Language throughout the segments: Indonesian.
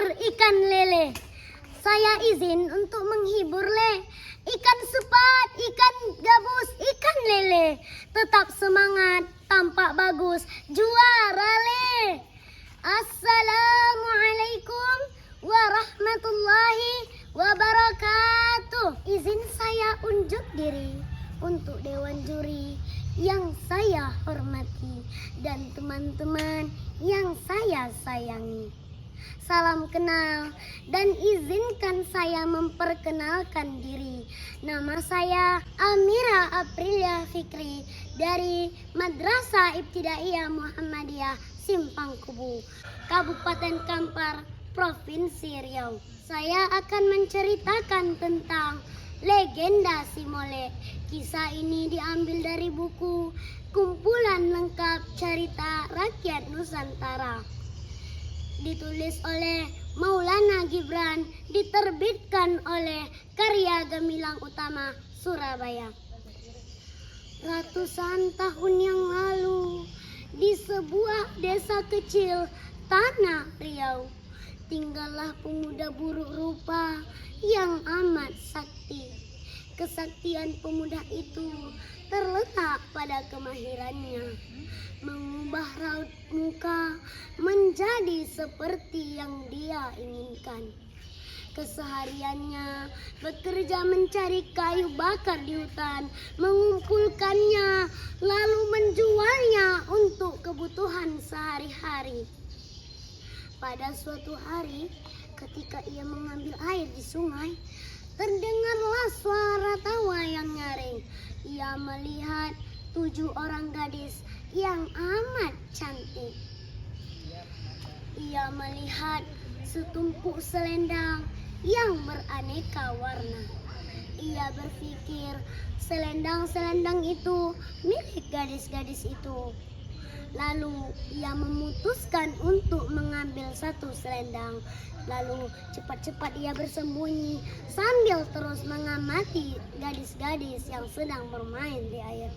ikan lele. Saya izin untuk menghibur le. Ikan sepat, ikan gabus, ikan lele. Tetap semangat, tampak bagus, juara le. Assalamualaikum warahmatullahi wabarakatuh. Izin saya unjuk diri untuk dewan juri yang saya hormati dan teman-teman yang saya sayangi. Salam kenal dan izinkan saya memperkenalkan diri. Nama saya Amira Aprilia Fikri dari Madrasah Ibtidaiyah Muhammadiyah Simpang Kubu, Kabupaten Kampar, Provinsi Riau. Saya akan menceritakan tentang legenda Si Molek. Kisah ini diambil dari buku Kumpulan Lengkap Cerita Rakyat Nusantara. Ditulis oleh Maulana Gibran, diterbitkan oleh Karya Gemilang Utama, Surabaya. Ratusan tahun yang lalu, di sebuah desa kecil tanah Riau, tinggallah pemuda buruk rupa yang amat sakti. Kesaktian pemuda itu terletak pada kemahirannya mengubah raut muka menjadi seperti yang dia inginkan. Kesehariannya bekerja mencari kayu bakar di hutan, mengumpulkannya lalu menjualnya untuk kebutuhan sehari-hari. Pada suatu hari, ketika ia mengambil air di sungai, terdengarlah suara tawa yang nyaring. Ia melihat 7 orang gadis yang amat cantik. Ia melihat setumpuk selendang yang beraneka warna. Ia berpikir selendang-selendang itu milik gadis-gadis itu. Lalu ia memutuskan untuk mengambil satu selendang. Lalu cepat-cepat ia bersembunyi sambil terus mengamati gadis-gadis yang sedang bermain di air.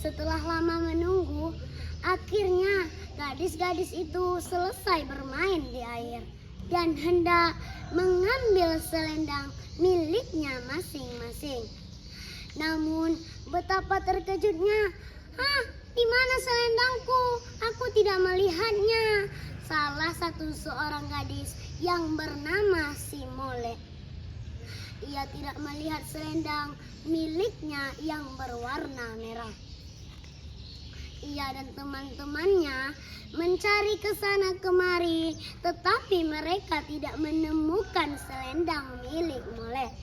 Setelah lama menunggu, akhirnya gadis-gadis itu selesai bermain di air dan hendak mengambil selendang miliknya masing-masing. Namun betapa terkejutnya, di mana selendangku? Aku tidak melihatnya. Salah satu seorang gadis yang bernama Si Molek. Ia tidak melihat selendang miliknya yang berwarna merah. Ia dan teman-temannya mencari ke sana kemari, tetapi mereka tidak menemukan selendang milik Molek.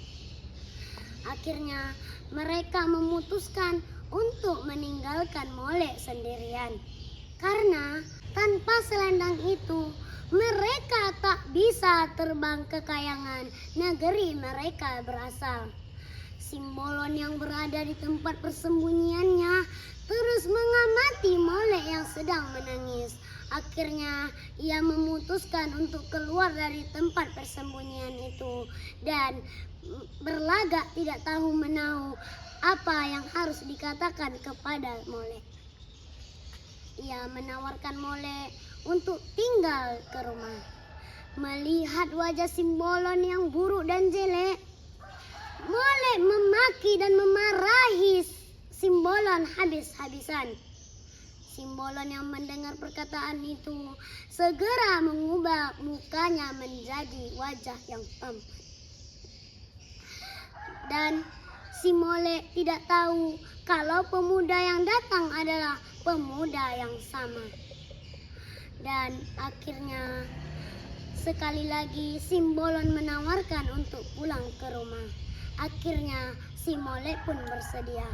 Akhirnya mereka memutuskan untuk meninggalkan Molek sendirian. Karena tanpa selendang itu, mereka tak bisa terbang ke kayangan negeri mereka berasal. Simbolon yang berada di tempat persembunyiannya terus mengamati Molek yang sedang menangis. Akhirnya ia memutuskan untuk keluar dari tempat persembunyian itu dan berlagak tidak tahu menahu apa yang harus dikatakan kepada Molek. Ia menawarkan Molek untuk tinggal ke rumah. Melihat wajah Simbolon yang buruk dan jelek, Molek memaki dan memarahi Simbolon habis-habisan. Simbolon yang mendengar perkataan itu segera mengubah mukanya menjadi wajah yang tampan. Dan si Molek tidak tahu kalau pemuda yang datang adalah pemuda yang sama. Dan akhirnya sekali lagi Simbolon menawarkan untuk pulang ke rumah. Akhirnya si Molek pun bersedia.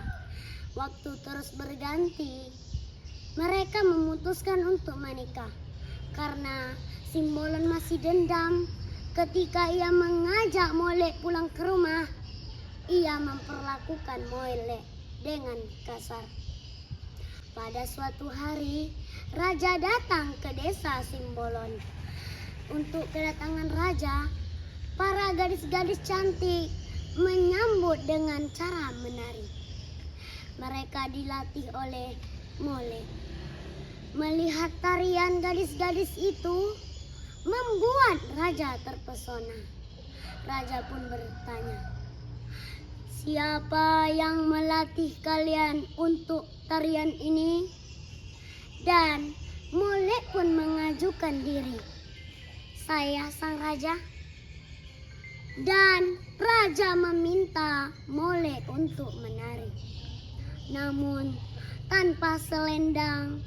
Waktu terus berganti, mereka memutuskan untuk menikah. Karena Simbolon masih dendam ketika ia mengajak Molek pulang ke rumah, ia memperlakukan Molek dengan kasar. Pada suatu hari, raja datang ke desa Simbolon. Untuk kedatangan raja, para gadis-gadis cantik menyambut dengan cara menari. Mereka dilatih oleh Molek. Melihat tarian gadis-gadis itu, membuat raja terpesona. Raja pun bertanya, "Siapa yang melatih kalian untuk tarian ini?" Dan Molek pun mengajukan diri. "Saya sang raja." Dan raja meminta Molek untuk menari. Namun tanpa selendang,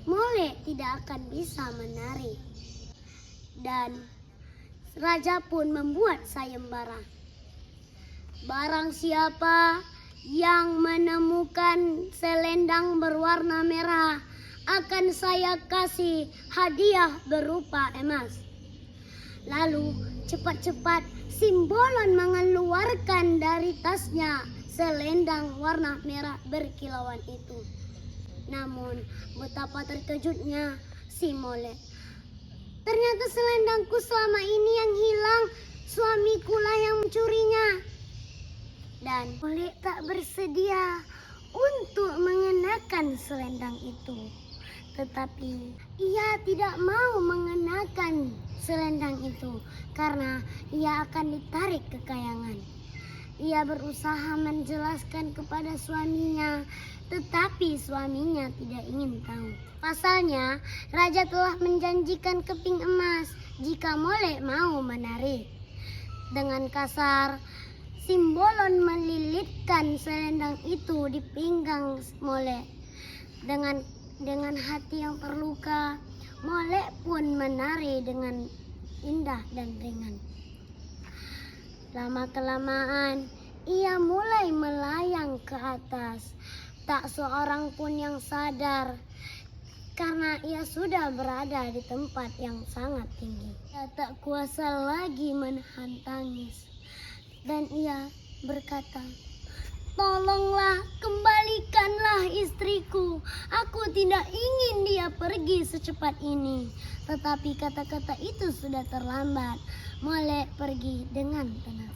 Molek tidak akan bisa menari. Dan raja pun membuat sayembara. Barang siapa yang menemukan selendang berwarna merah, akan saya kasih hadiah berupa emas. Lalu cepat-cepat Simbolon mengeluarkan dari tasnya selendang warna merah berkilauan itu. Namun betapa terkejutnya si Molek. "Ternyata selendangku selama ini yang hilang, suamikulah yang mencurinya." Dan Molek tak bersedia untuk mengenakan selendang itu. Tetapi ia tidak mau mengenakan selendang itu karena ia akan ditarik ke kayangan. Ia berusaha menjelaskan kepada suaminya, tetapi suaminya tidak ingin tahu. Pasalnya, raja telah menjanjikan keping emas jika Molek mau menari. Dengan kasar, Simbolon melilitkan selendang itu di pinggang Molek. Dengan hati yang terluka, Molek pun menari dengan indah dan ringan. Lama-kelamaan, ia mulai melayang ke atas. Tak seorang pun yang sadar karena ia sudah berada di tempat yang sangat tinggi. Ia tak kuasa lagi menahan tangis. Dan ia berkata, "Tolonglah, kembalikanlah istriku. Aku tidak ingin dia pergi secepat ini." Tetapi kata-kata itu sudah terlambat. Molek pergi dengan tenang.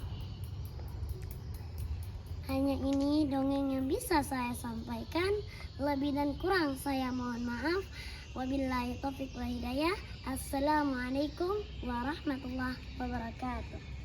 Hanya ini dongeng yang bisa saya sampaikan. Lebih dan kurang saya mohon maaf. Wabillahi taufiq wal hidayah. Assalamualaikum warahmatullahi wabarakatuh.